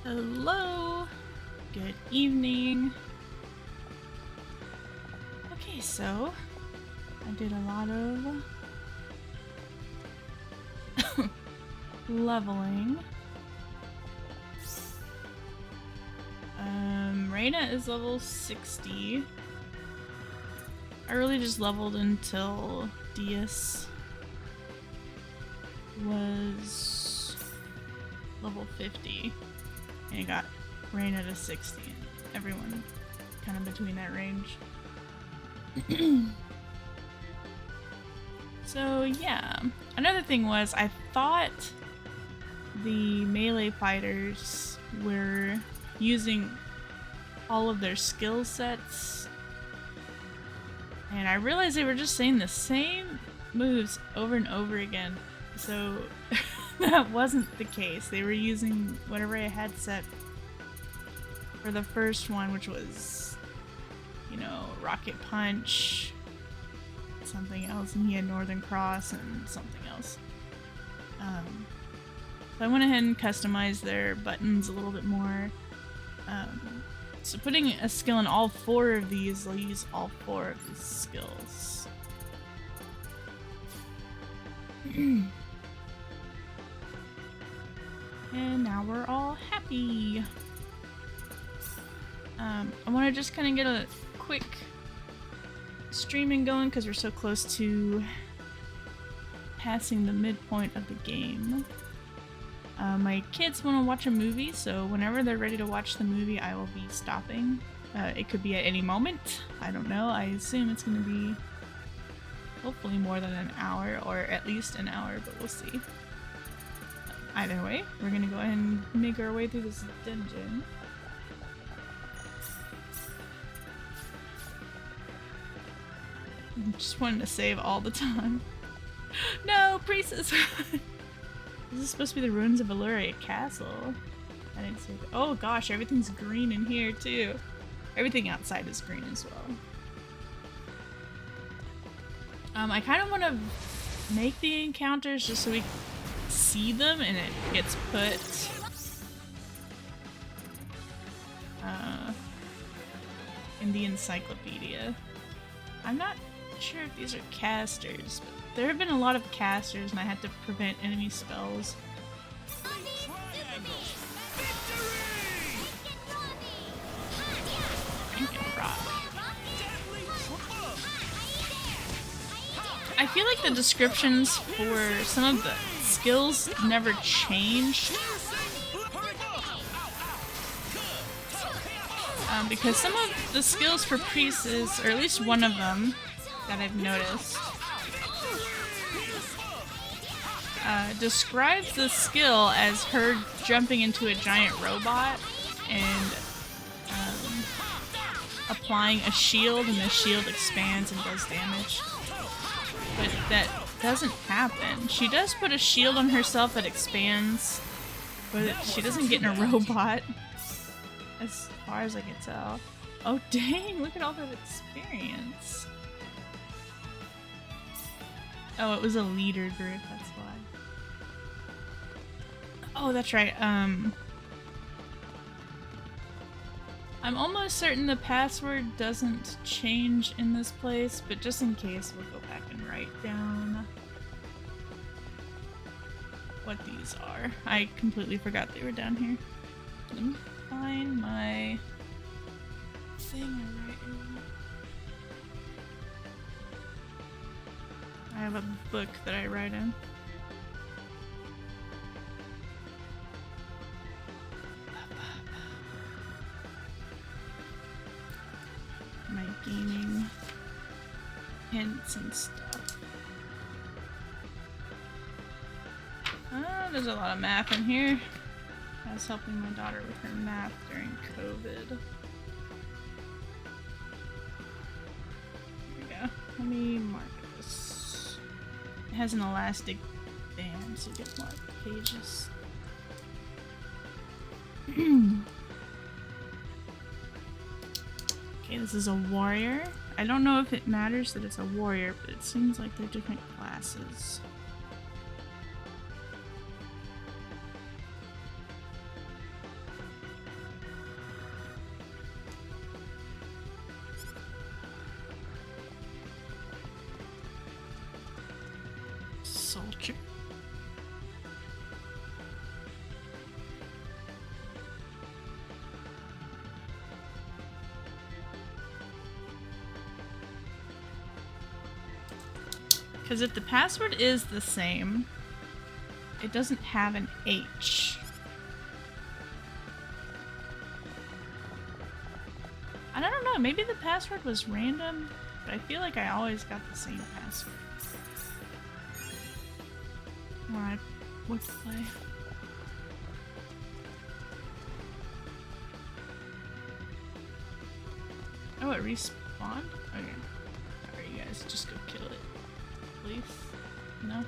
Hello, good evening. Okay, so I did a lot of leveling. Reina is level 60. I really just leveled until Dias was level 50. And it got Reina to 60. And everyone kind of between that range. So yeah, another thing was I thought the melee fighters were using all of their skill sets, and I realized they were just saying the same moves over and over again. So that wasn't the case. They were using whatever I had set for the first one, which was, you know, Rocket Punch, something else, and he had Northern Cross and something else. So I went ahead and customized their buttons a little bit more. So putting a skill in all 4 of these, they'll use all 4 of these skills. And now we're all happy. I want to just kind of get a quick streaming going because we're so close to passing the midpoint of the game. My kids want to watch a movie, so whenever they're ready to watch the movie, I will be stopping. It could be at any moment. I don't know. I assume it's going to be hopefully more than an hour, or at least an hour, but we'll see. Either way, we're going to go ahead and make our way through this dungeon. I'm just wanting to save all the time. No, priestess! This is supposed to be the ruins of Valyria Castle. I didn't see it. Oh gosh, everything's green in here too. Everything outside is green as well. I kind of want to make the encounters just so we see them and it gets put in the encyclopedia. I'm not sure if these are casters, but there have been a lot of casters and I had to prevent enemy spells. I feel like the descriptions for some of the skills never changed. Because some of the skills for priests, or at least one of them that I've noticed, describes the skill as her jumping into a giant robot and applying a shield, and the shield expands and does damage. But that doesn't happen. She does put a shield on herself that expands, but she doesn't get in a robot, as far as I can tell. Oh dang, look at all that experience. Oh, it was a leader group, that's why. Oh, that's right. I'm almost certain the password doesn't change in this place, but just in case, we'll go back and write down what these are. I completely forgot they were down here. Let me find my thing I write in. I have a book that I write in. My gaming hints and stuff. Oh, there's a lot of math in here. I was helping my daughter with her math during COVID. Here we go. Let me mark this. It has an elastic band, so you get more pages. Okay, this is a warrior. I don't know if it matters that it's a warrior, but it seems like they're different classes. soldier. Because if the password is the same, it doesn't have an H. And I don't know, maybe the password was random, but I feel like I always got the same password when I would play. Oh, it respawned? Okay. Alright, you guys, just go kill it. Please? No?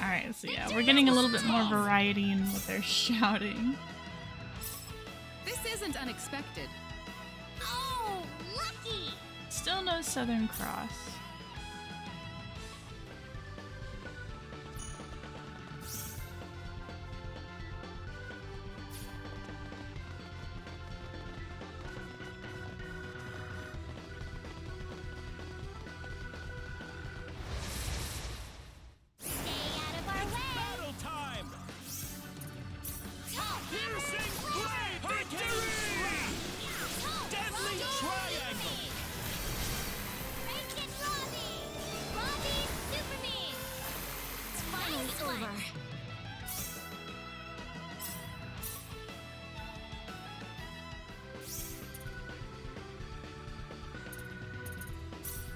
Alright, so yeah, we're getting a little bit more variety in what they're shouting. This isn't unexpected. Oh, lucky! Still no Southern Cross.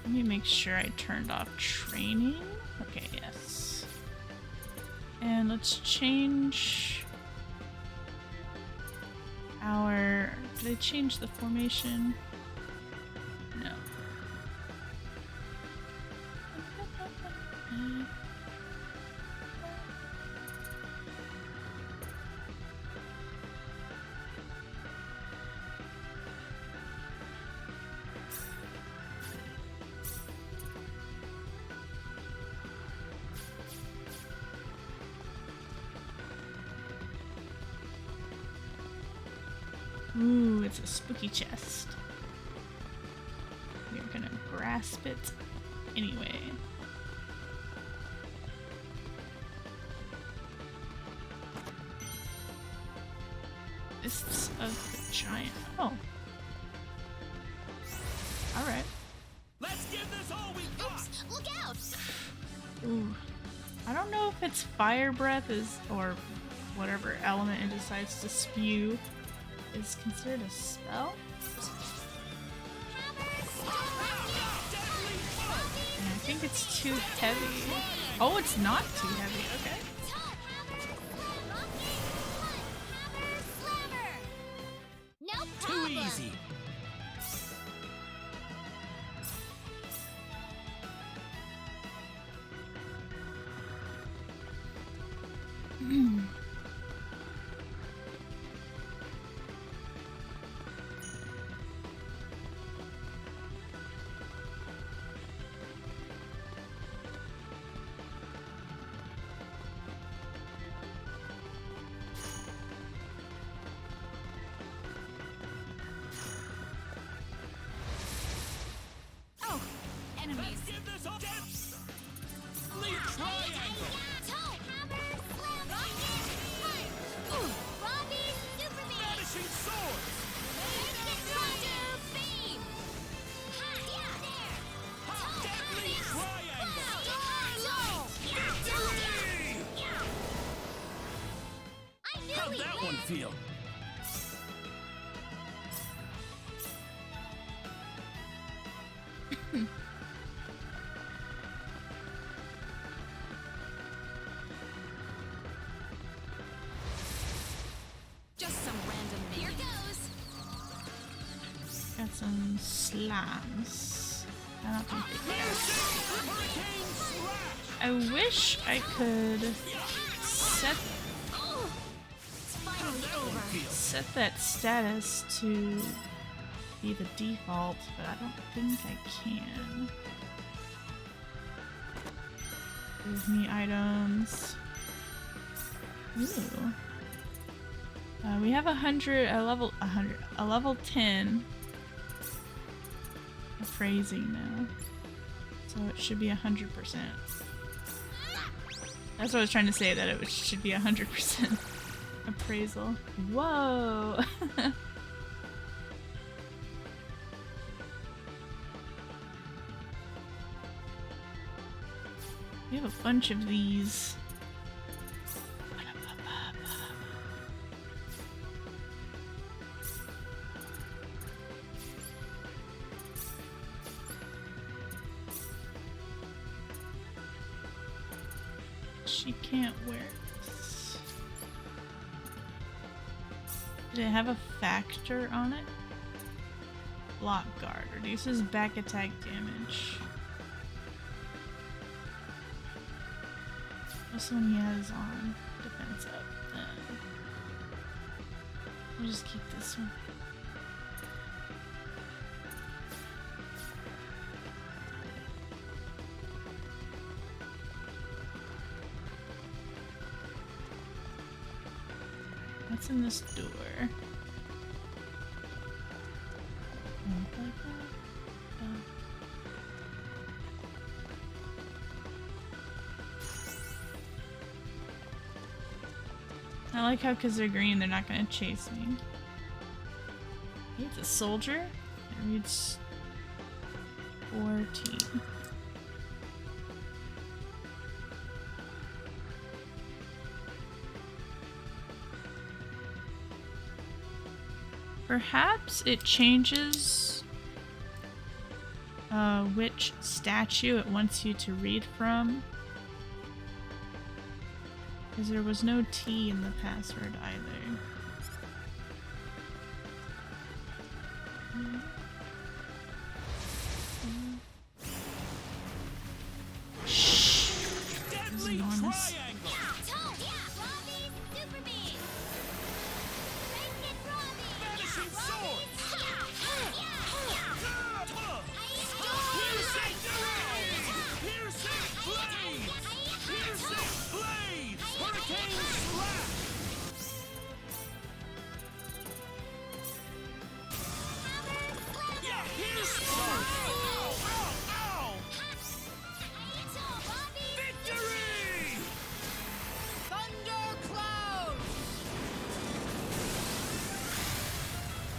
Let me make sure I turned off training. Okay, yes. And let's change our... Did I change the formation? No. Ooh, it's a spooky chest. We're gonna grasp it anyway. Fists of the Giant. Oh. Alright. Let's give this all we got. Oops, look out! Ooh. I don't know if it's fire breath is or whatever element it decides to spew is considered a spell. And I think it's too heavy. Oh, it's not too heavy. Okay. No Too problem. easy. Oh, enemies. Let's give this all deadly triangle. Vanishing swords. Deadly triangle. How'd that one feel? Just some random Here minions. goes. Got some slimes. I don't think they count. Hurricane slash! I wish I could set It's finally over. set that status to be the default, but I don't think I can. Give me items. Ooh. We have a level 10 appraising now. So it should be 100%. That's what I was trying to say, that it should be 100% appraisal. Whoa! We have a bunch of these. She can't wear this. Did it have a factor on it? Block guard reduces back attack damage. This one he has on defense up. We'll just keep this one. What's in this door? I like how, because they're green, they're not going to chase me. It's a soldier. It reads 14. Perhaps it changes which statue it wants you to read from. Because there was no T in the password either. Shh. This is enormous.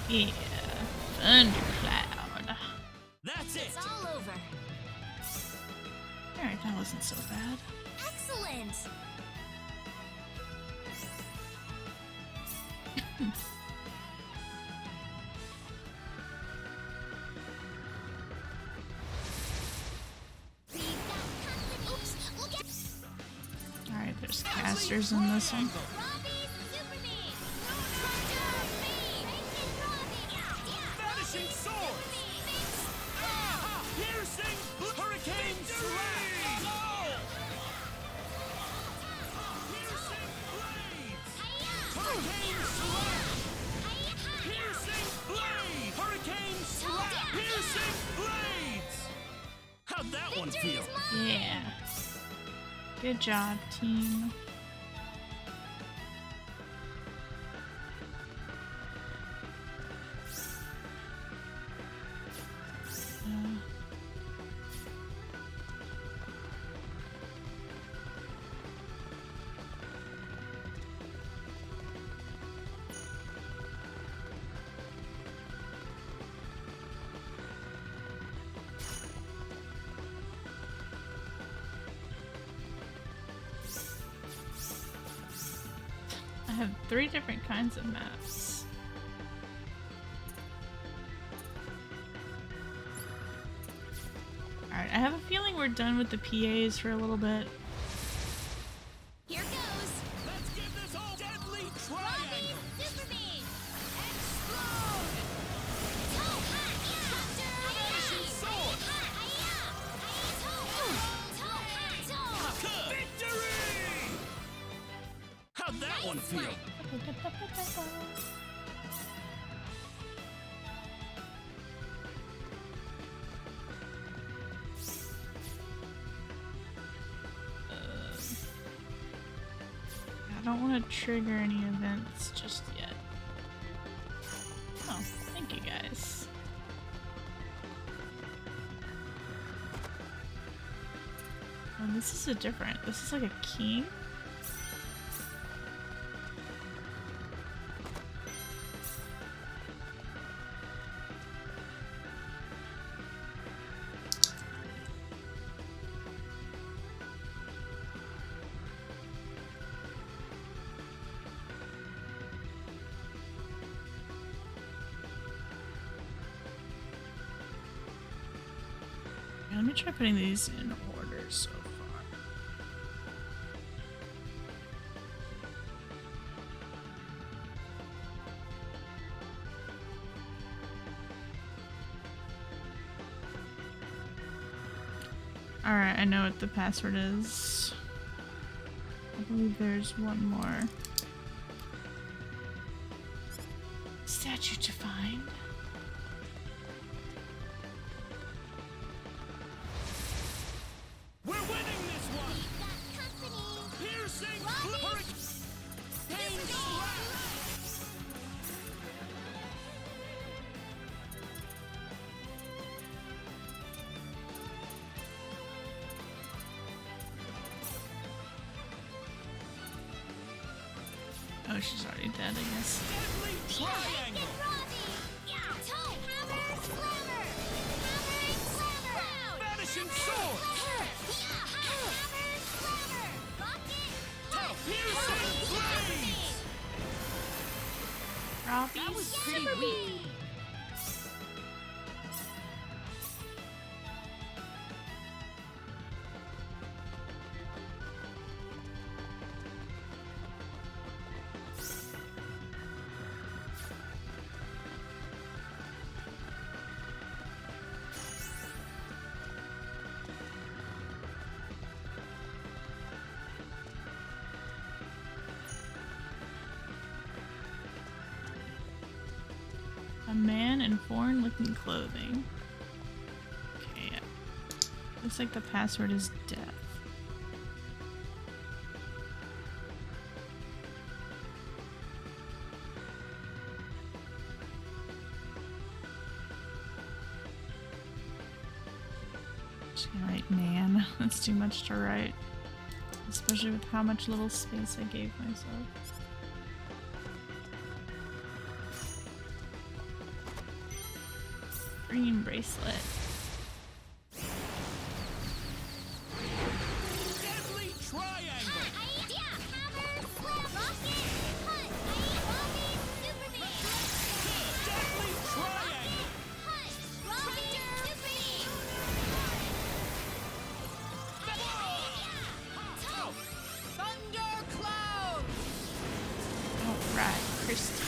Yeah, Thundercloud. That's it! It's all over. Alright, that wasn't so bad. Excellent. Oops, look at Alright, there's casters in this one. Robbie, super me. Vanishing sword! Ah! Piercing hurricane slash! Piercing blades! Hurricane slash! Piercing blade! Hurricane slash! Piercing blades! How'd that one feel? Yeah. Good job, team. I have 3 different kinds of maps. Alright, I have a feeling we're done with the PAs for a little bit. Here goes. Let's give this all deadly Robbie, triangle! super me. Explode! So hot, yeah. field. I don't want to trigger any events just yet. Oh, thank you guys. Oh, this is a different. This is like a king. Let me try putting these in order so far. Alright, I know what the password is. I believe there's one more statue to find. We're winning this one. We've got company. Piercing Robbie! hurricane slash. Oh, she's already dead, I guess. Deadly triangle. Robbie! Yeah! Toe! Hammer! Slammer! Hammer and slammer! Cloud! Vanishing sword. Hammer! Slammer! Rocket! Toe. Piercing blades. Robbie, That was pretty weak. a man in foreign-looking clothing. Okay, yeah. Looks like the password is death. Just gonna write man. That's too much to write. Especially with how much little space I gave myself. Green bracelet. Deadly triangle. Hammer! Slam! Rocket! Punch! Robbie! Superman! Deadly triangle. Punch! Robbie! Superman! Toe. Thundercloud! Alright, Christy.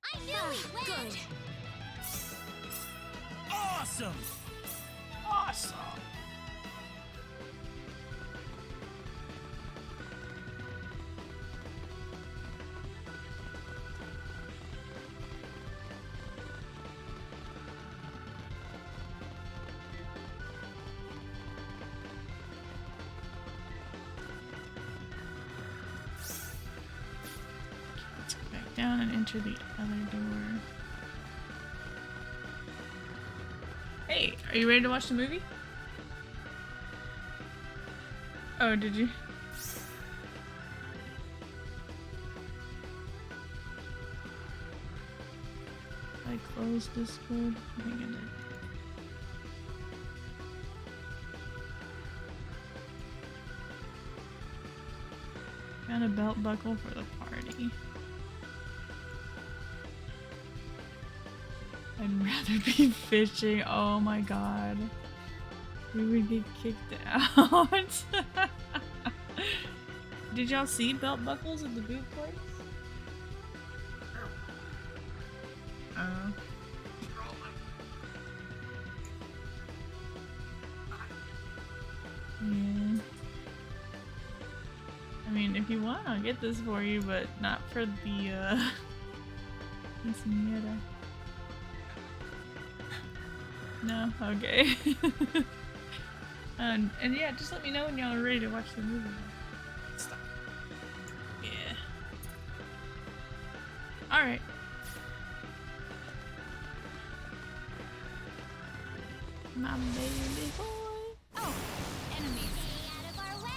I knew we win! Awesome. Awesome. Let's go back down and enter the other door. Hey, are you ready to watch the movie? Oh, did you? I closed Discord. I think I did. Got a belt buckle for the party. I'd rather be fishing. Oh my god. We would get kicked out. Did y'all see belt buckles at the boot place? Oh. Yeah. I mean, if you want, I'll get this for you, but not for the, quinceañera. No? Okay. And yeah, just let me know when y'all are ready to watch the movie. Stop. Yeah. Alright. My baby boy. Oh, enemies. Stay out of our way.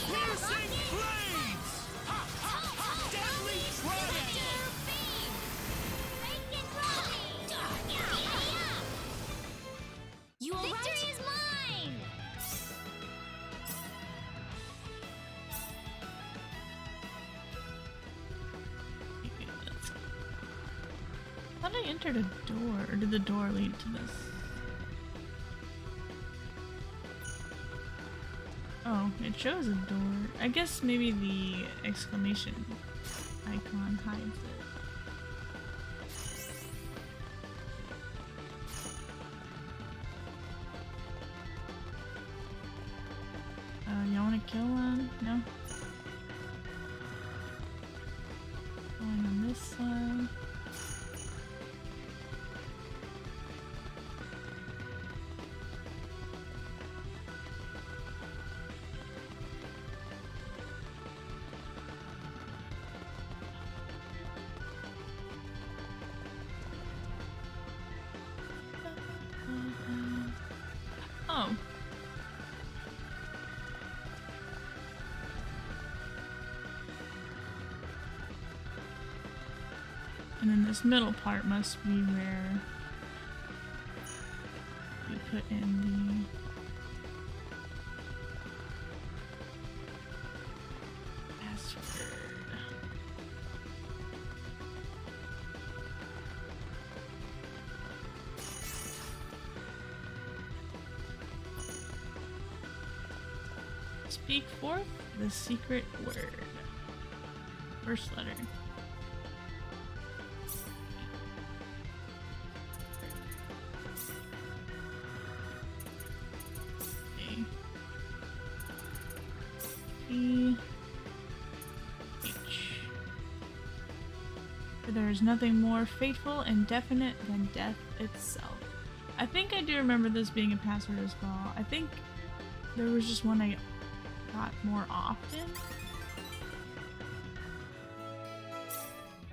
Piercing blades! Deadly trident! You all right? Victory is mine! Okay, let's go. I thought I entered a door, or did the door lead to this? Oh, it shows a door. I guess maybe the exclamation icon hides it. Y'all wanna kill one? No? Going on this side. Oh. And then this middle part must be where you put in the password. Speak forth the secret word. First letter. A. E. H. For there is nothing more fateful and definite than death itself. I think I do remember this being a password as well. I think there was just one I got more often.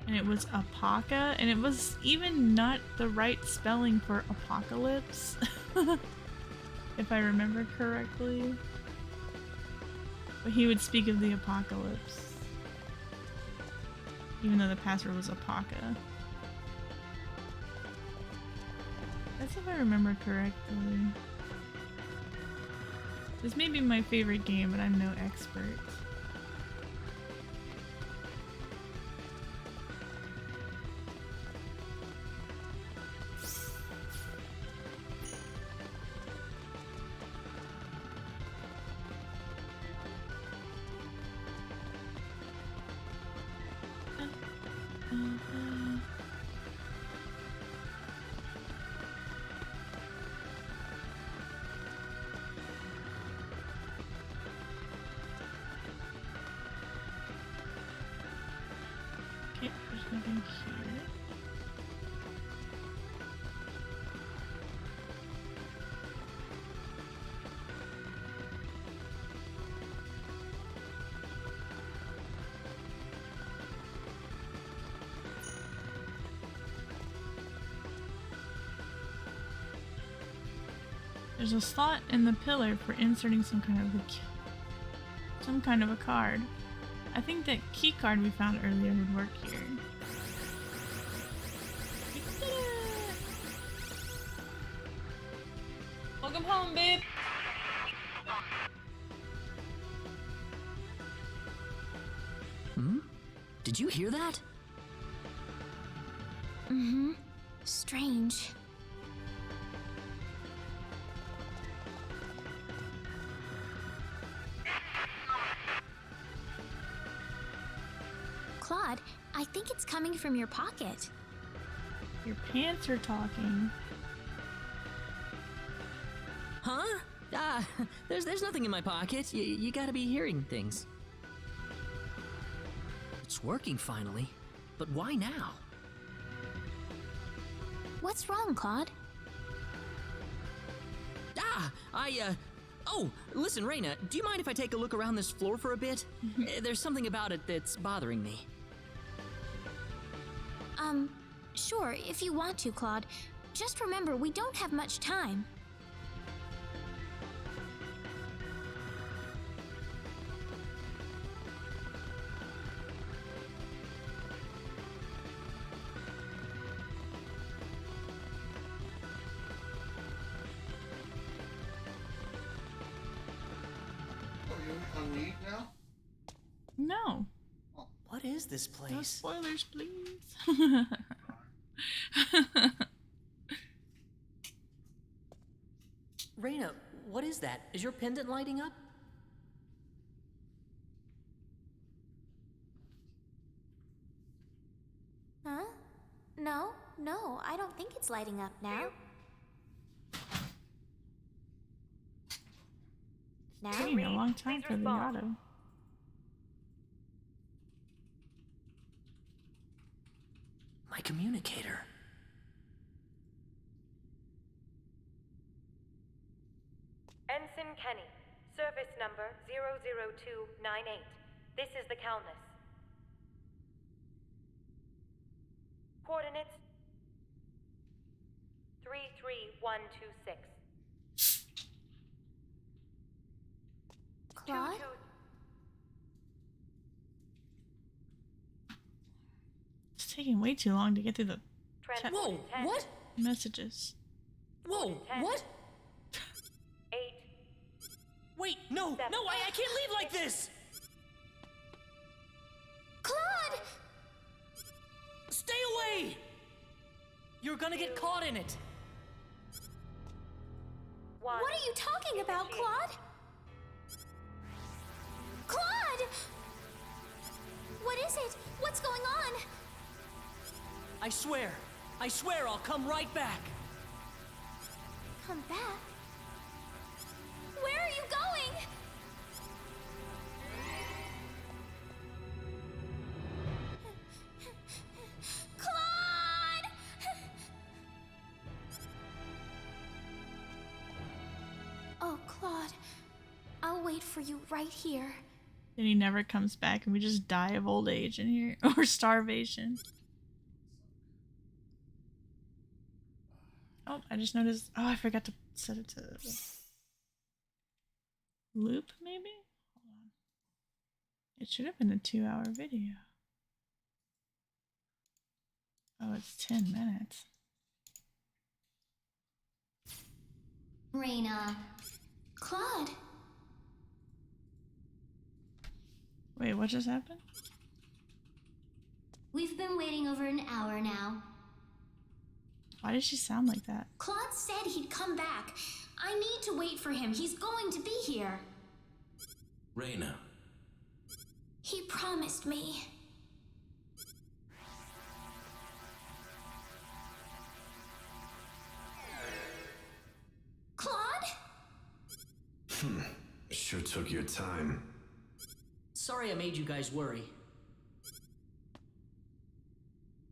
And it was Apoca, and it was even not the right spelling for apocalypse. If I remember correctly. But he would speak of the apocalypse. Even though the password was Apoca. That's if I remember correctly. This may be my favorite game, but I'm no expert. Okay, there's nothing here. There's a slot in the pillar for inserting some kind of a card. I think that key card we found earlier would work here. Welcome home, babe. Did you hear that? Mm-hmm. Strange. Claude, I think it's coming from your pocket. Your pants are talking. Huh? There's nothing in my pocket. You gotta be hearing things. It's working finally. But why now? What's wrong, Claude? Oh, listen, Reina, do you mind if I take a look around this floor for a bit? There's something about it that's bothering me. Sure, if you want to, Claude. Just remember, we don't have much time. Oh, you on leave now? No. What is this No place? spoilers, please. Reina, what is that? Is your pendant lighting up? Huh? No, I don't think it's lighting up now. Now? Taking a long time for the auto. My communicator. Ensign Kenny, service number 00298. This is the Countess. Coordinates 33126. Claude? It's taking way too long to get through the Whoa, what? messages. Whoa, what? 8. Wait, no, I can't leave like this! Claude! Stay away! You're gonna get caught in it. 1. What are you talking about, Claude? Claude! What is it? What's going on? I swear I'll come right back. Come back? Where are you going? Claude! Oh, Claude. I'll wait for you right here. Then he never comes back and we just die of old age in here. Or starvation. Oh, I just noticed. Oh, I forgot to set it to loop, maybe? Hold on. It should have been a 2-hour video. Oh, it's 10 minutes. Reina. Claude. Wait, what just happened? We've been waiting over an hour now. Why does she sound like that? Claude said he'd come back. I need to wait for him. He's going to be here. Reina, He promised me. Claude? Sure took your time. Sorry I made you guys worry.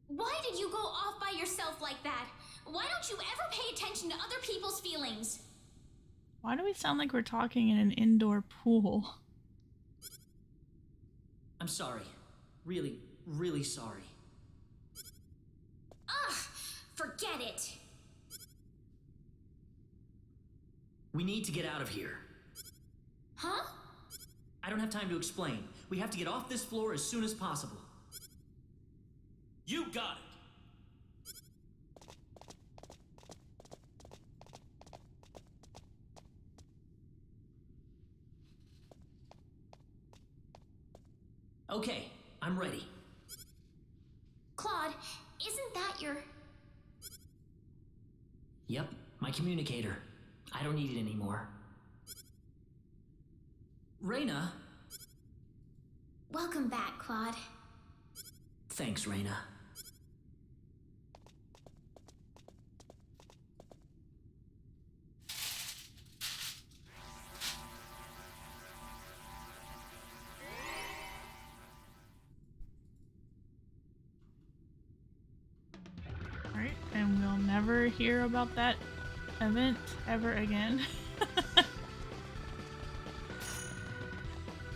Why did you go off by yourself like that? Why don't you ever pay attention to other people's feelings? Why do we sound like we're talking in an indoor pool? I'm sorry. Really, really sorry. Ugh, forget it. We need to get out of here. Huh? I don't have time to explain. We have to get off this floor as soon as possible. you got it. Okay, I'm ready. Claude, isn't that your... Yep, my communicator. I don't need it anymore. Reina? Welcome back, Claude. Thanks, Reina. never hear about that event ever again.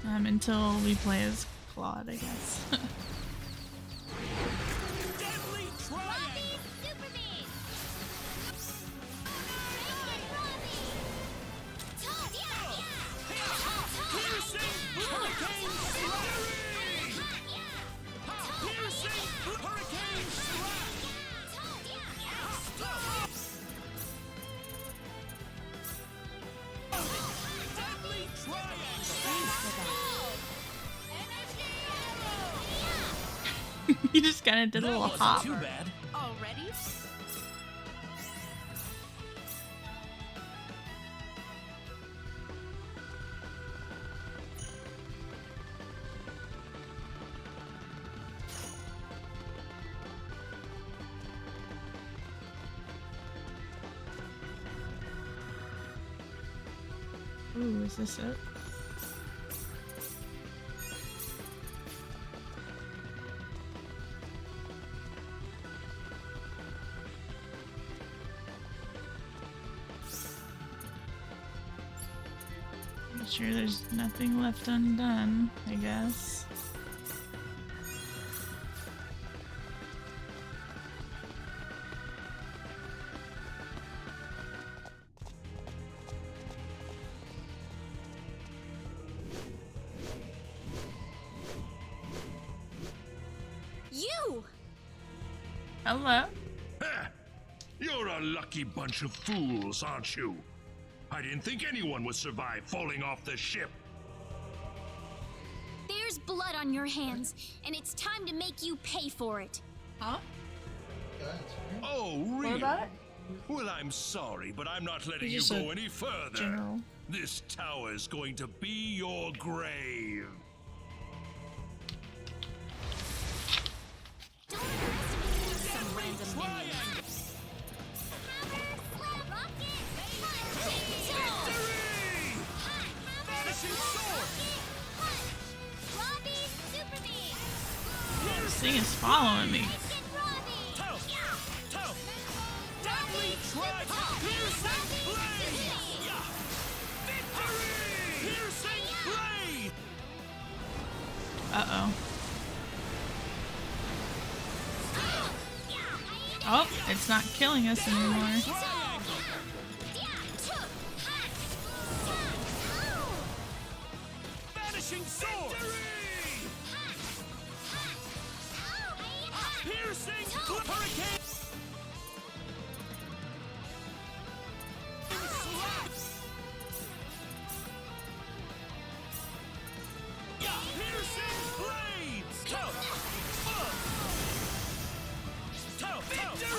Until we play as Claude, I guess. Deadly triangle. Super beam! Piercing hurricane strike. Piercing hurricane strike. Deadly triangle. You just kind of did a That little wasn't hop. too bad. Already? Ooh, is this it? I'm sure there's nothing left undone, I guess. You! Hello? You're a lucky bunch of fools, aren't you? I didn't think anyone would survive falling off the ship. There's blood on your hands, and it's time to make you pay for it. Huh? Oh, really? about it? Well, I'm sorry, but I'm not letting you Just go a any further. general. This tower is going to be your grave. Don't underestimate some random minions. This thing is following me. Toe. Toe. Deadly triangle. Piercing blade. Victory. Piercing blade. Uh-oh. Oh, it's not killing us anymore. Vanishing sword. Piercing hurricane. Piercing blades. Toe. Victory.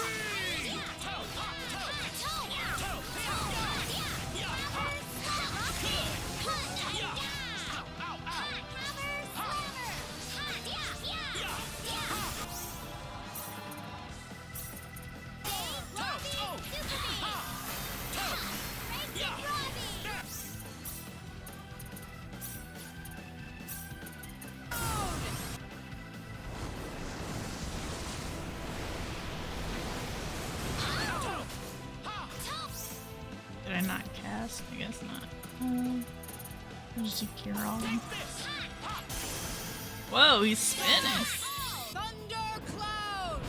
Did I not cast? I guess not. I'll just do cure all. Whoa, he's spinning. Thundercloud!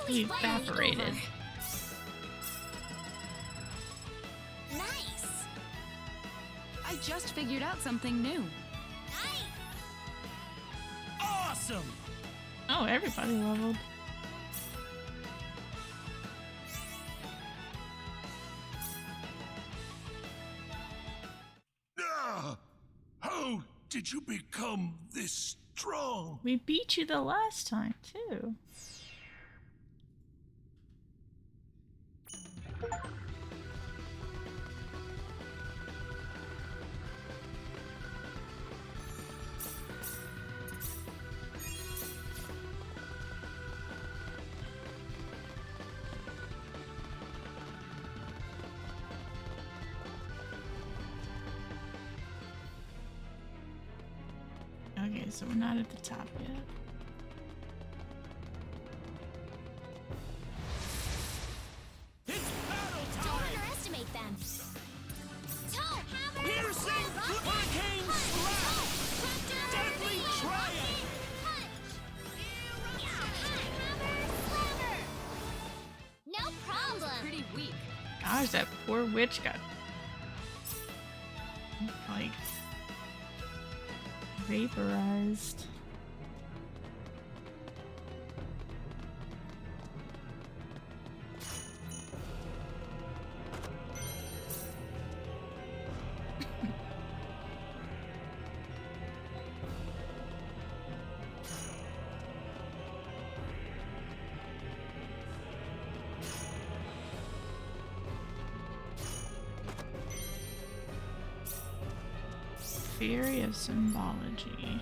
He evaporated. Nice. I just figured out something new. Nice. Awesome. Oh, everybody leveled. did you become this strong? We beat you the last time, too. Okay, so we're not at the top yet. It's battle Don't time! underestimate them. Toe, hammer, Piercing hurricane slash! Deadly triumph! No problem. Pretty weak. Gosh, that poor witch got like vaporized. Theory of symbology.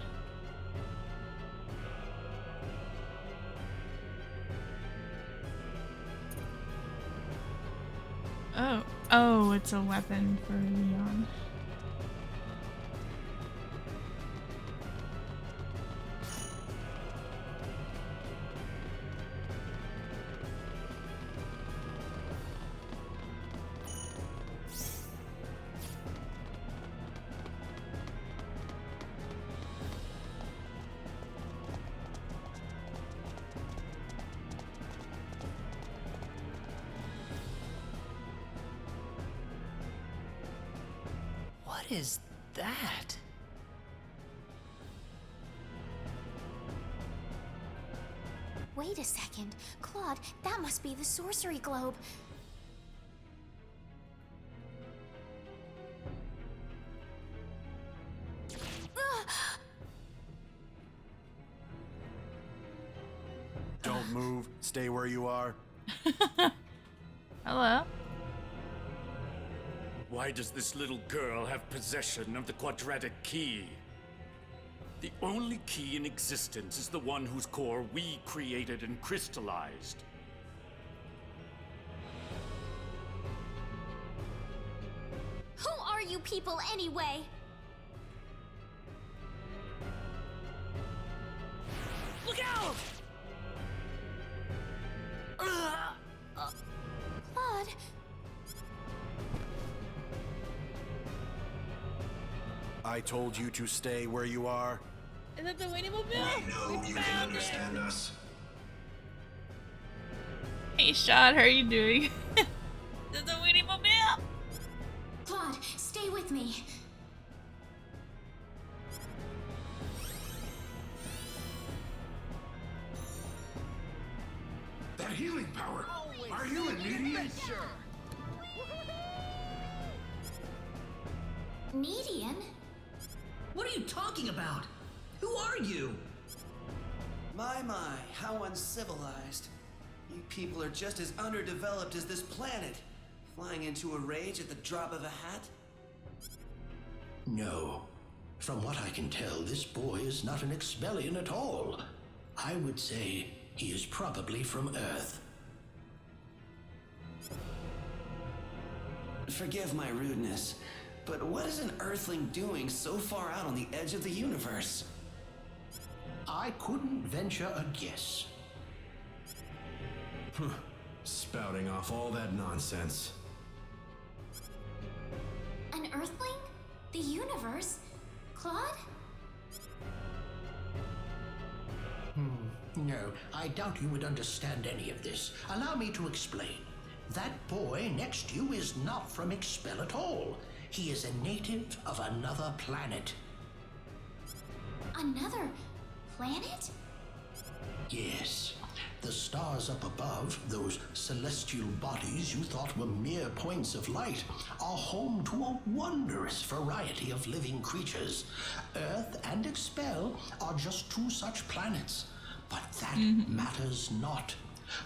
Oh, it's a weapon for Leon. What is that? Wait a second. Claude, that must be the sorcery globe. Don't move. Stay where you are. Hello? Why does this little girl have possession of the quadratic key? The only key in existence is the one whose core we created and crystallized. Who are you people anyway? Look out! Claude, I told you to stay where you are. Is that the Winnymobile? We know you can understand us. Hey, Shad, how are you doing? Is that the Winnymobile? Claude, stay with me. That healing power. Are you an idiot? Median? What are you talking about? Who are you? My, how uncivilized. You people are just as underdeveloped as this planet. Flying into a rage at the drop of a hat? No. From what I can tell, this boy is not an Expellion at all. I would say he is probably from Earth. Forgive my rudeness, but what is an Earthling doing so far out on the edge of the universe? I couldn't venture a guess. Spouting off all that nonsense. An Earthling? The universe? Claude? No, I doubt you would understand any of this. Allow me to explain. That boy next to you is not from Expel at all. He is a native of another planet. Another planet? Yes. The stars up above, those celestial bodies you thought were mere points of light, are home to a wondrous variety of living creatures. Earth and Expel are just two such planets. But that matters not,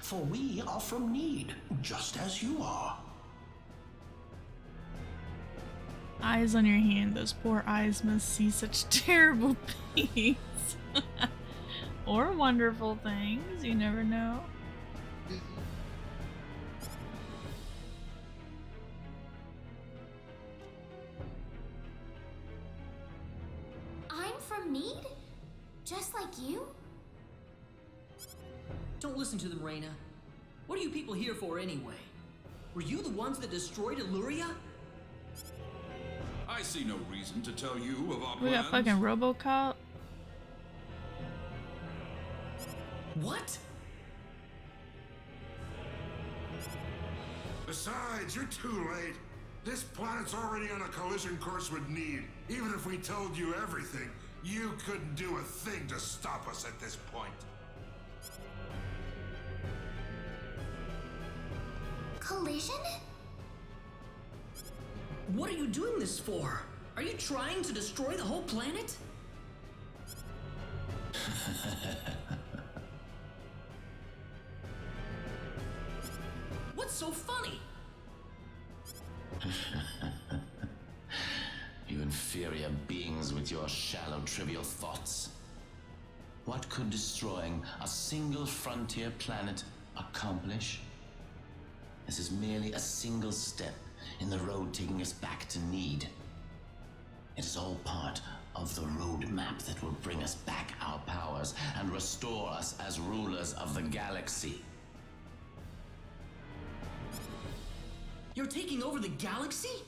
for we are from Need, just as you are. Eyes on your hand. Those poor eyes must see such terrible things. Or wonderful things, you never know. I'm from Need? Just like you? Don't listen to them, Reyna. What are you people here for anyway? Were you the ones that destroyed Illuria? I see no reason to tell you of our We got plans. fucking RoboCop. What? Besides, you're too late. This planet's already on a collision course with Need. Even if we told you everything, you couldn't do a thing to stop us at this point. Collision? What are you doing this for? Are you trying to destroy the whole planet? What's so funny? You inferior beings with your shallow, trivial thoughts. What could destroying a single frontier planet accomplish? This is merely a single step in the road taking us back to Need. It is all part of the roadmap that will bring us back our powers and restore us as rulers of the galaxy. You're taking over the galaxy?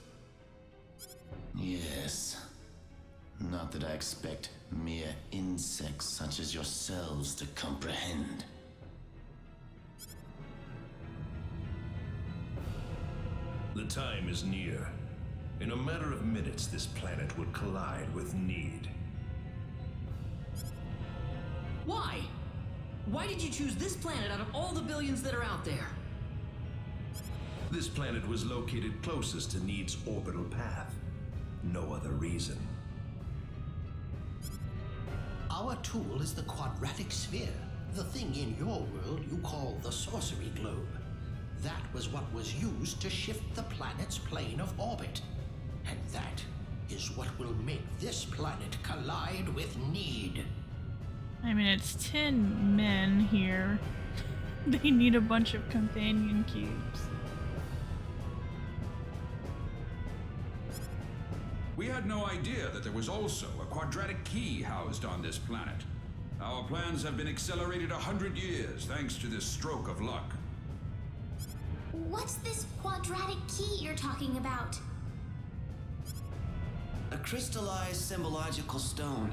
Yes. Not that I expect mere insects such as yourselves to comprehend. The time is near. In a matter of minutes, this planet will collide with Need. Why? Why did you choose this planet out of all the billions that are out there? This planet was located closest to Need's orbital path. No other reason. Our tool is the quadratic sphere, the thing in your world you call the sorcery globe. That was what was used to shift the planet's plane of orbit. And that is what will make this planet collide with Need. I mean, it's 10 men here. They need a bunch of companion cubes. We had no idea that there was also a quadratic key housed on this planet. Our plans have been accelerated 100 years thanks to this stroke of luck. What's this quadratic key you're talking about? A crystallized symbological stone.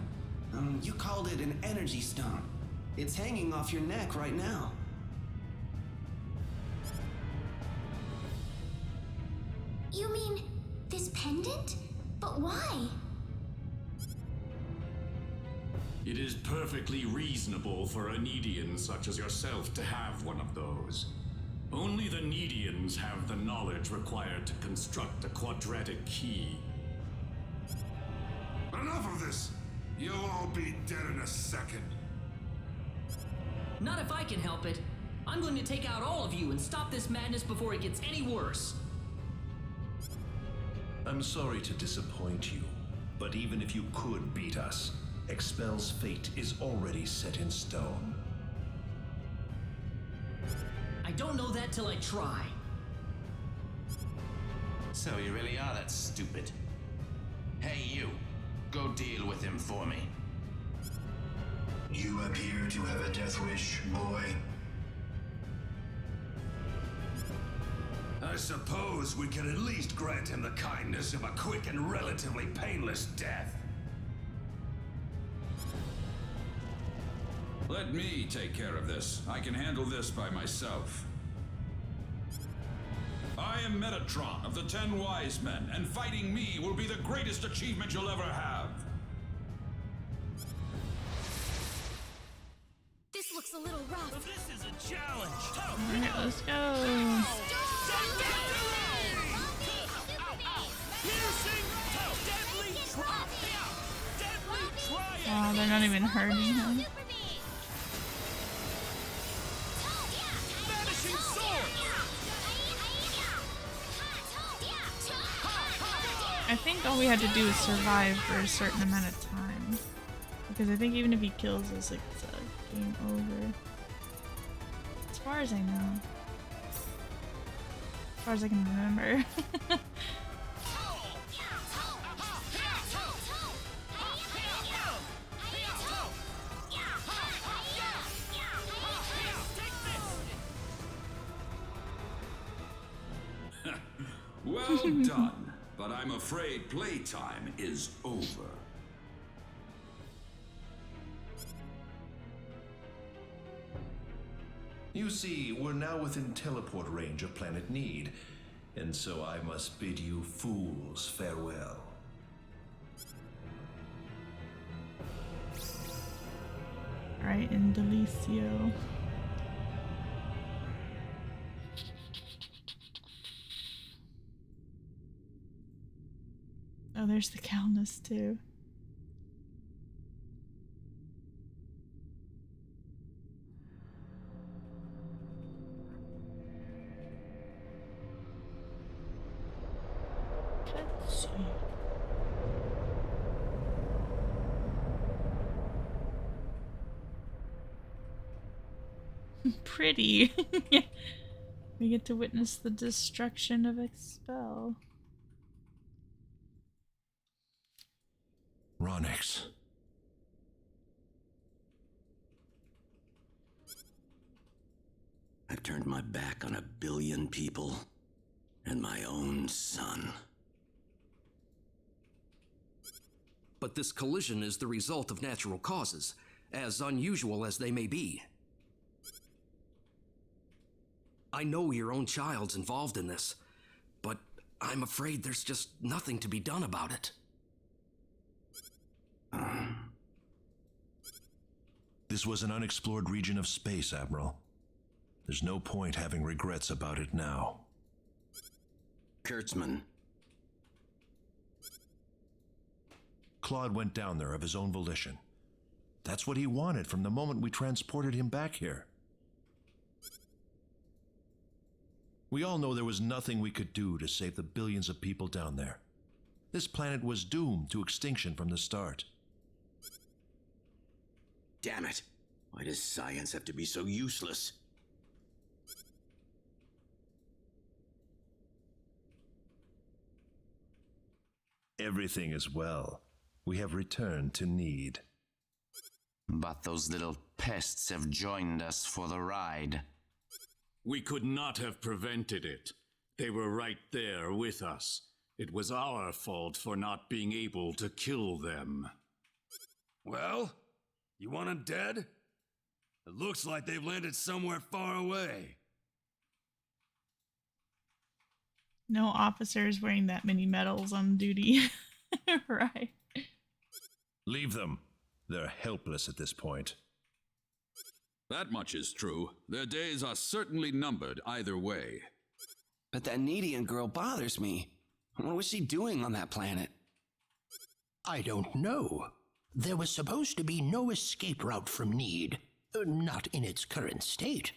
You called it an energy stone. It's hanging off your neck right now. You mean this pendant? But why? It is perfectly reasonable for a Needian such as yourself to have one of those. Only the Needians have the knowledge required to construct a quadratic key. Enough of this! You'll all be dead in a second. Not if I can help it. I'm going to take out all of you and stop this madness before it gets any worse. I'm sorry to disappoint you, but even if you could beat us, Expel's fate is already set in stone. I don't know that till I try. So you really are that stupid? Hey, you. Go deal with him for me. You appear to have a death wish, boy. I suppose we can at least grant him the kindness of a quick and relatively painless death. Let me take care of this. I can handle this by myself. I am Metatron of the 10 Wise Men, and fighting me will be the greatest achievement you'll ever have. This rough. This is a challenge. Alright, let's go. Oh, they're not even hurting him. I think all we had to do is survive for a certain amount of time. Because I think even if he kills us, it's a game over. As far as I know. As far as I can remember. Well done, but I'm afraid playtime is over. You see, we're now within teleport range of Planet Need, and so I must bid you fools farewell. Right in Delicio. Oh, there's the Calnus too. Let's see. Pretty. We get to witness the destruction of Expel. Ronix. I've turned my back on 1 billion people and my own son. But this collision is the result of natural causes, as unusual as they may be. I know your own child's involved in this, but I'm afraid there's just nothing to be done about it. This was an unexplored region of space, Admiral. There's no point having regrets about it now. Kurtzman. Claude went down there of his own volition. That's what he wanted from the moment we transported him back here. We all know there was nothing we could do to save the billions of people down there. This planet was doomed to extinction from the start. Damn it! Why does science have to be so useless? Everything is well. We have returned to Need. But those little pests have joined us for the ride. We could not have prevented it. They were right there with us. It was our fault for not being able to kill them. Well, you want them dead? It looks like they've landed somewhere far away. No officers wearing that many medals on duty. Right. Leave them. They're helpless at this point. That much is true. Their days are certainly numbered either way. But that Needian girl bothers me. What was she doing on that planet? I don't know. There was supposed to be no escape route from Need. Not in its current state.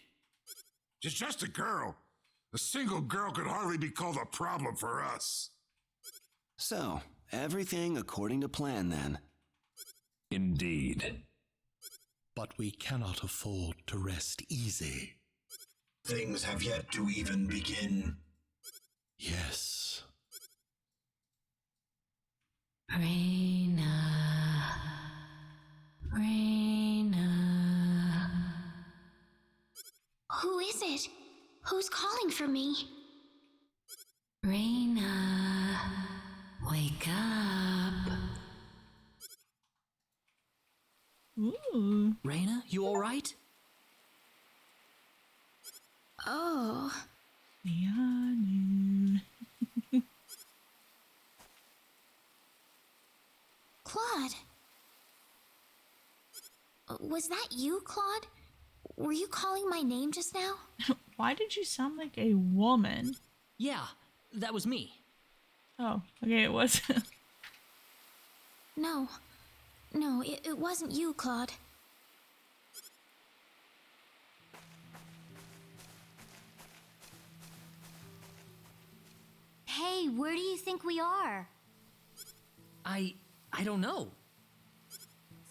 She's just a girl. A single girl could hardly be called a problem for us. So, everything according to plan then. Indeed. But we cannot afford to rest easy. Things have yet to even begin. Yes. Reyna. Reyna. Who is it? Who's calling for me? Reyna. Wake up. Ooh. Reyna, you alright? Oh. Keanu. Claude. Was that you, Claude? Were you calling my name just now? Why did you sound like a woman? Yeah, that was me. Oh, okay, it was. No, it wasn't you, Claude. Hey, where do you think we are? I don't know.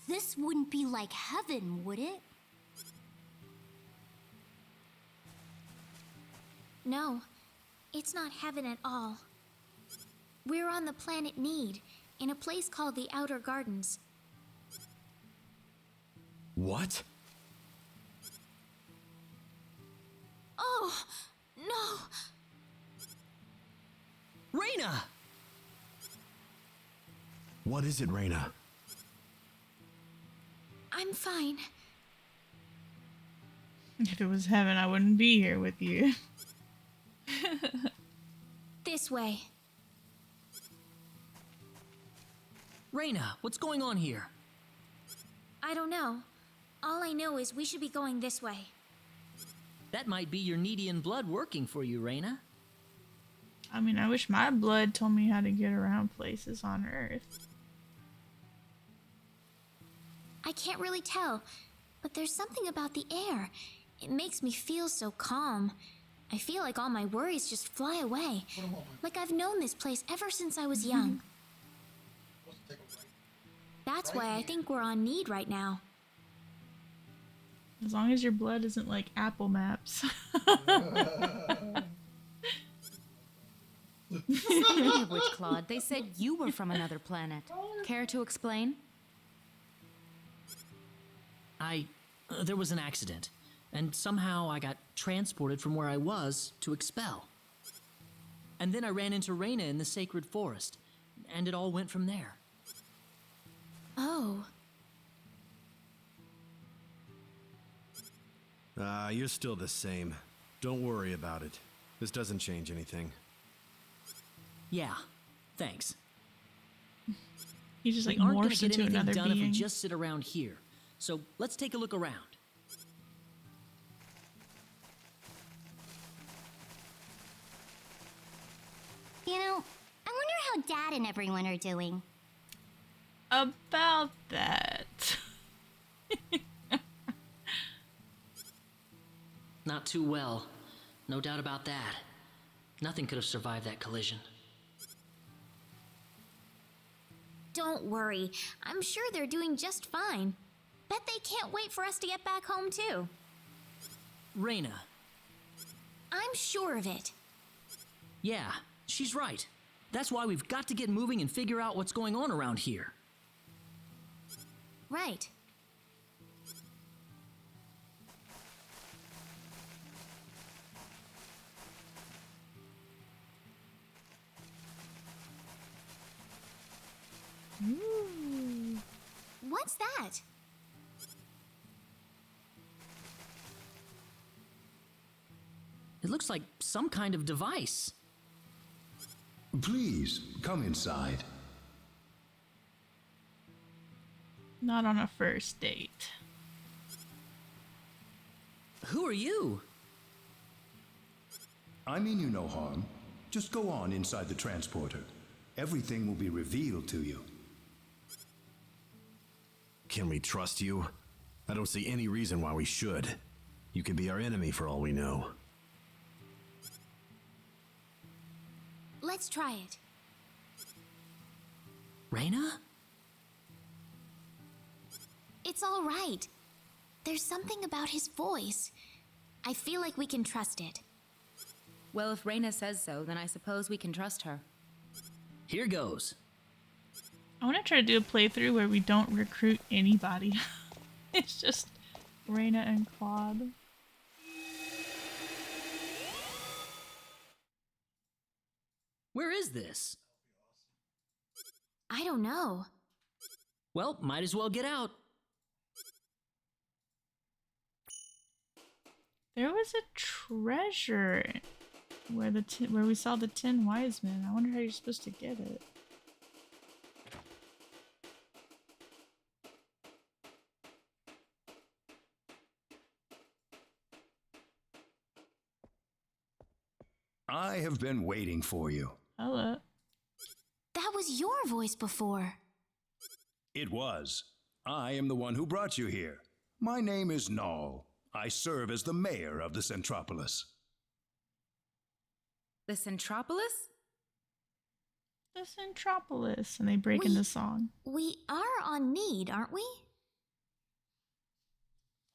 This wouldn't be like heaven, would it? No, it's not heaven at all. We're on the planet Need, in a place called the Outer Gardens. What? Oh, no! Reyna! What is it, Reyna? I'm fine. If it was heaven, I wouldn't be here with you. This way. Reyna, what's going on here? I don't know. All I know is we should be going this way. That might be your Needian blood working for you, Reyna. I mean, I wish my blood told me how to get around places on Earth. I can't really tell, but there's something about the air. It makes me feel so calm. I feel like all my worries just fly away. Like I've known this place ever since I was young. That's why I think we're on Need right now. As long as your blood isn't like Apple Maps. Speaking of which, Claude, they said you were from another planet. Care to explain? There was an accident, and somehow I got transported from where I was to Expel. And then I ran into Reyna in the Sacred Forest, and it all went from there. Oh. You're still the same. Don't worry about it. This doesn't change anything. Yeah, thanks. He just like we aren't gonna morphs get into anything another done if we being. just sit around here. So let's take a look around. You know, I wonder how Dad and everyone are doing. About that. Not too well. No doubt about that. Nothing could have survived that collision. Don't worry. I'm sure they're doing just fine. Bet they can't wait for us to get back home, too. Reyna. I'm sure of it. Yeah, she's right. That's why we've got to get moving and figure out what's going on around here. Right. Ooh. What's that? It looks like some kind of device. Please, come inside. Not on a first date. Who are you? I mean you no harm. Just go on inside the transporter. Everything will be revealed to you. Can we trust you? I don't see any reason why we should. You could be our enemy for all we know. Let's try it. Reyna? It's all right. There's something about his voice. I feel like we can trust it. Well, if Reyna says so, then I suppose we can trust her. Here goes. I want to try to do a playthrough where we don't recruit anybody. It's just Reyna and Claude. Where is this? I don't know. Well, might as well get out. There was a treasure where where we saw the 10 wise men. I wonder how you're supposed to get it. I have been waiting for you. Hello. That was your voice before. It was. I am the one who brought you here. My name is Null. I serve as the mayor of the Centropolis. The Centropolis? The Centropolis. And they break into song. We are on Need, aren't we?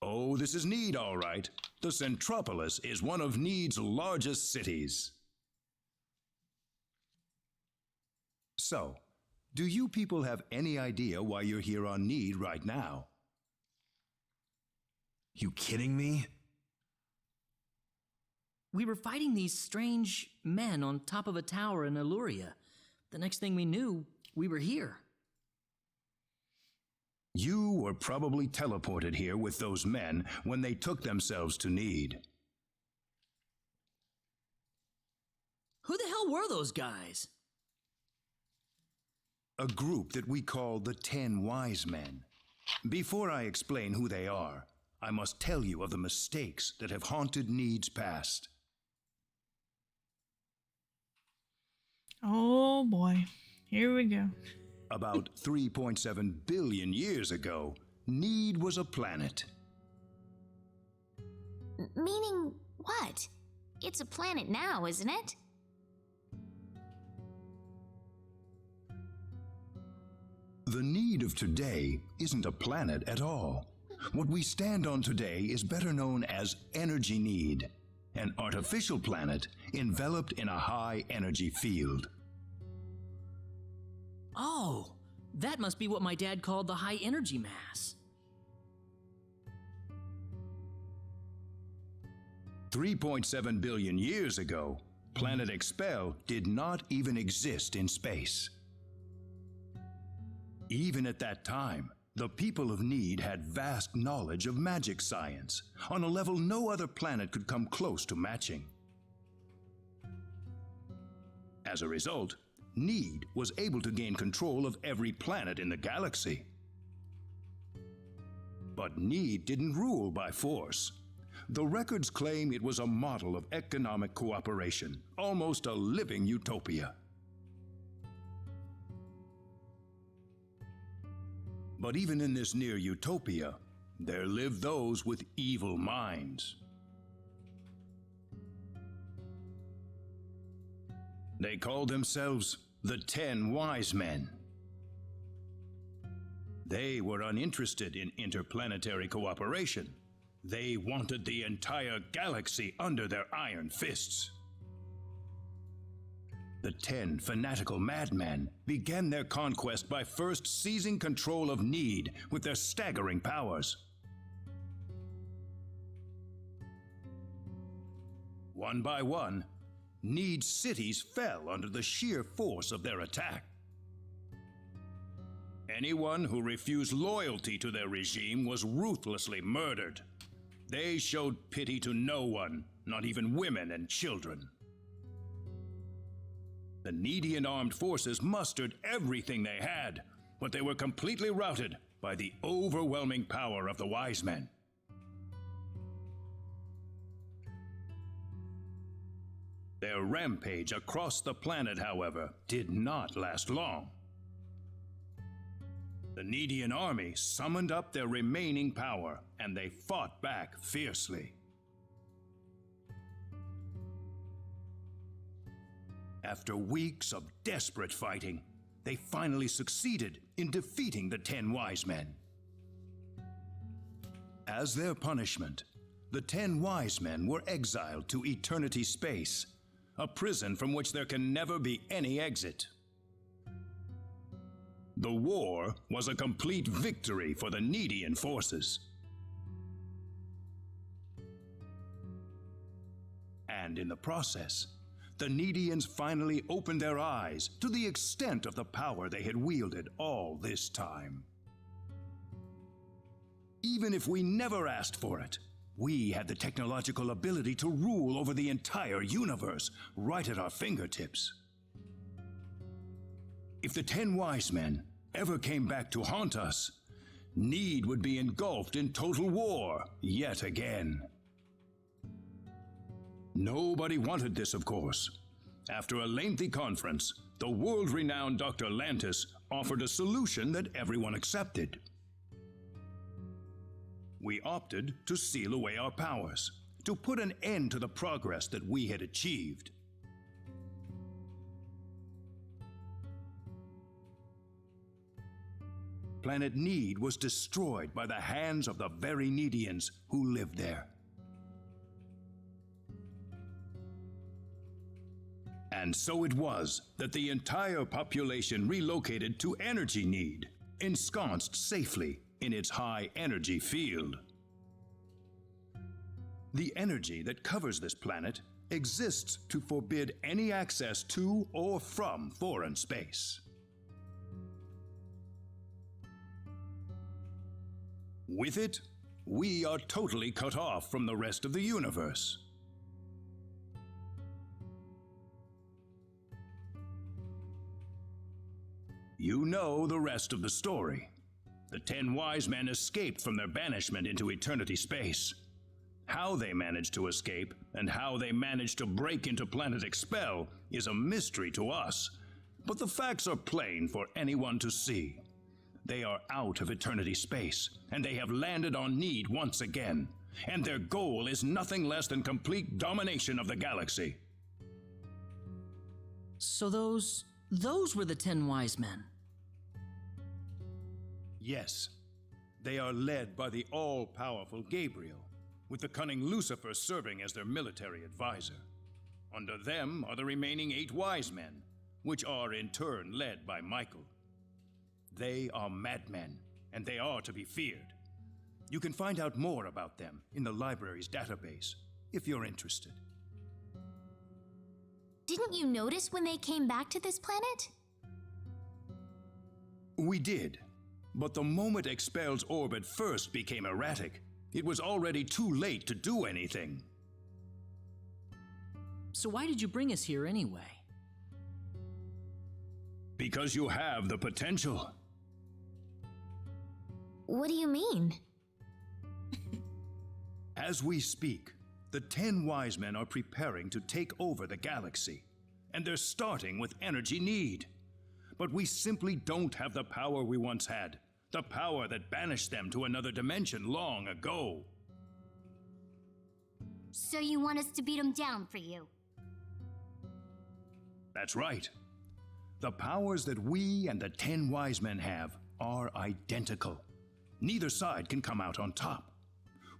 Oh, this is Need, all right. The Centropolis is one of Need's largest cities. So, do you people have any idea why you're here on Need right now? You kidding me? We were fighting these strange men on top of a tower in Illuria. The next thing we knew, we were here. You were probably teleported here with those men when they took themselves to Need. Who the hell were those guys? A group that we call the 10 Wise Men. Before I explain who they are, I must tell you of the mistakes that have haunted Need's past. Oh boy. Here we go. About 3.7 billion years ago, Need was a planet. Meaning what? It's a planet now, isn't it? The Need of today isn't a planet at all. What we stand on today is better known as Energy Need, an artificial planet enveloped in a high energy field. Oh, that must be what my dad called the high energy mass. 3.7 billion years ago, Planet Expel did not even exist in space. Even at that time, the people of Need had vast knowledge of magic science, on a level no other planet could come close to matching. As a result, Need was able to gain control of every planet in the galaxy. But Need didn't rule by force. The records claim it was a model of economic cooperation, almost a living utopia. But even in this near utopia, there live those with evil minds. They called themselves the 10 Wise Men. They were uninterested in interplanetary cooperation. They wanted the entire galaxy under their iron fists. The 10 fanatical madmen began their conquest by first seizing control of Need with their staggering powers. One by one, Need's cities fell under the sheer force of their attack. Anyone who refused loyalty to their regime was ruthlessly murdered. They showed pity to no one, not even women and children. The Needian armed forces mustered everything they had, but they were completely routed by the overwhelming power of the Wise Men. Their rampage across the planet, however, did not last long. The Needian army summoned up their remaining power, and they fought back fiercely. After weeks of desperate fighting, they finally succeeded in defeating the 10 Wise Men. As their punishment, the 10 Wise Men were exiled to Eternity Space, a prison from which there can never be any exit. The war was a complete victory for the Needian forces. And in the process, the Needians finally opened their eyes to the extent of the power they had wielded all this time. Even if we never asked for it, we had the technological ability to rule over the entire universe right at our fingertips. If the 10 Wise Men ever came back to haunt us, Need would be engulfed in total war yet again. Nobody wanted this, of course. After a lengthy conference, the world-renowned Dr. Lantis offered a solution that everyone accepted. We opted to seal away our powers, to put an end to the progress that we had achieved. Planet Need was destroyed by the hands of the very Needians who lived there. And so it was that the entire population relocated to Energy Need, ensconced safely in its high energy field. The energy that covers this planet exists to forbid any access to or from foreign space. With it, we are totally cut off from the rest of the universe. You know the rest of the story. The 10 wise men escaped from their banishment into eternity space. How they managed to escape and how they managed to break into Planet Expel is a mystery to us, but the facts are plain for anyone to see. They are out of eternity space, and they have landed on Need once again, and their goal is nothing less than complete domination of the galaxy. So those were the 10 wise men. Yes, they are led by the all-powerful Gabriel, with the cunning Lucifer serving as their military advisor. Under them are the remaining 8 wise men, which are in turn led by Michael. They are madmen, and they are to be feared. You can find out more about them in the library's database, if you're interested. Didn't you notice when they came back to this planet? We did, but the moment Expel's orbit first became erratic, it was already too late to do anything. So why did you bring us here anyway? Because you have the potential. What do you mean? As we speak, the 10 wise men are preparing to take over the galaxy, and they're starting with Energy Need. But we simply don't have the power we once had, the power that banished them to another dimension long ago. So you want us to beat them down for you? That's right. The powers that we and the 10 wise men have are identical. Neither side can come out on top.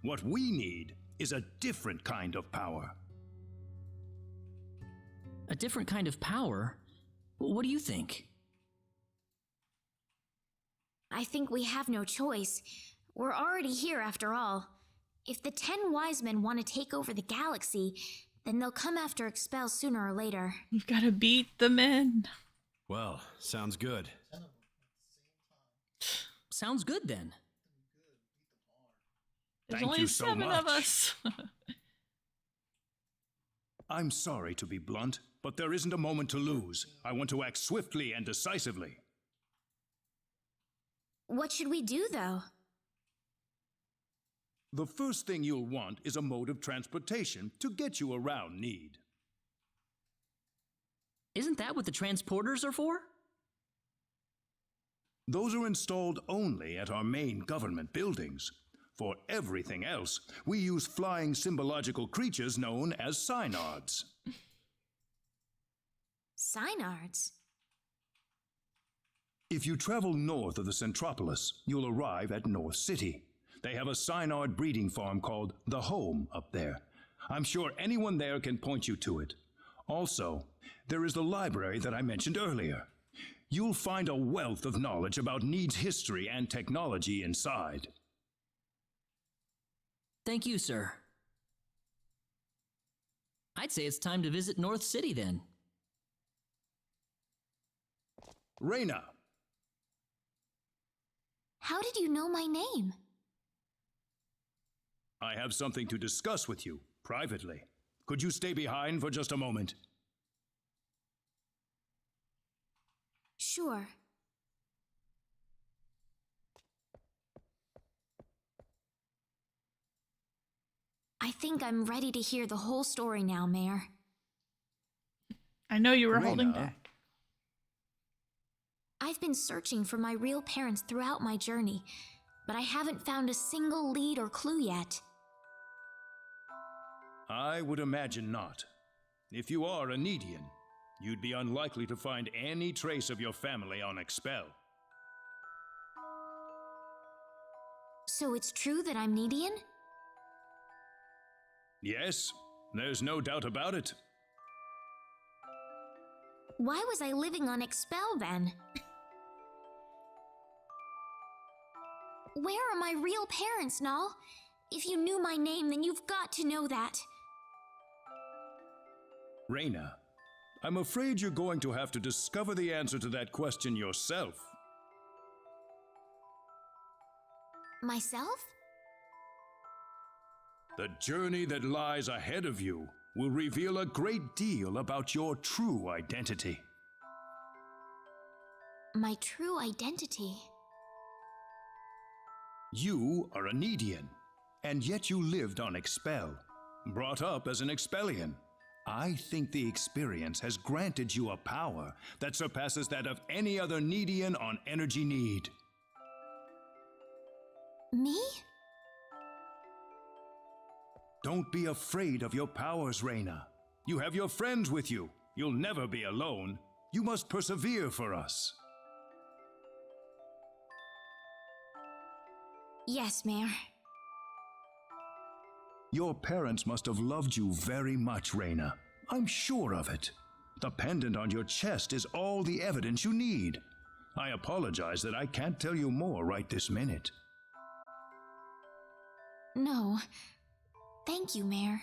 What we need is a different kind of power. A different kind of power? What do you think? I think we have no choice. We're already here after all. If the 10 wise men want to take over the galaxy, then they'll come after Expel sooner or later. We've got to beat the men. Well, sounds good. Sounds good then. There's Thank only you so 7 much. of us. I'm sorry to be blunt, but there isn't a moment to lose. I want to act swiftly and decisively. What should we do, though? The first thing you'll want is a mode of transportation to get you around Need. Isn't that what the transporters are for? Those are installed only at our main government buildings. For everything else, we use flying symbological creatures known as Synards. Synards? If you travel north of the Centropolis, you'll arrive at North City. They have a Synard breeding farm called The Home up there. I'm sure anyone there can point you to it. Also, there is the library that I mentioned earlier. You'll find a wealth of knowledge about Need's history and technology inside. Thank you, sir. I'd say it's time to visit North City then. Reyna! How did you know my name? I have something to discuss with you, privately. Could you stay behind for just a moment? Sure. I think I'm ready to hear the whole story now, Mayor. I know you were holding Reyna. back. I've been searching for my real parents throughout my journey, but I haven't found a single lead or clue yet. I would imagine not. If you are a Nedian, you'd be unlikely to find any trace of your family on Expel. So it's true that I'm Nedian? Yes, there's no doubt about it. Why was I living on Expel then? Where are my real parents, Null? If you knew my name, then you've got to know that. Reyna, I'm afraid you're going to have to discover the answer to that question yourself. Myself? The journey that lies ahead of you will reveal a great deal about your true identity. My true identity? You are a Nedian, and yet you lived on Expel, brought up as an Expellian. I think the experience has granted you a power that surpasses that of any other Nedian on Energy Need. Me? Don't be afraid of your powers, Reyna. You have your friends with you. You'll never be alone. You must persevere for us. Yes, Mayor. Your parents must have loved you very much, Reyna. I'm sure of it. The pendant on your chest is all the evidence you need. I apologize that I can't tell you more right this minute. No. Thank you, Mayor.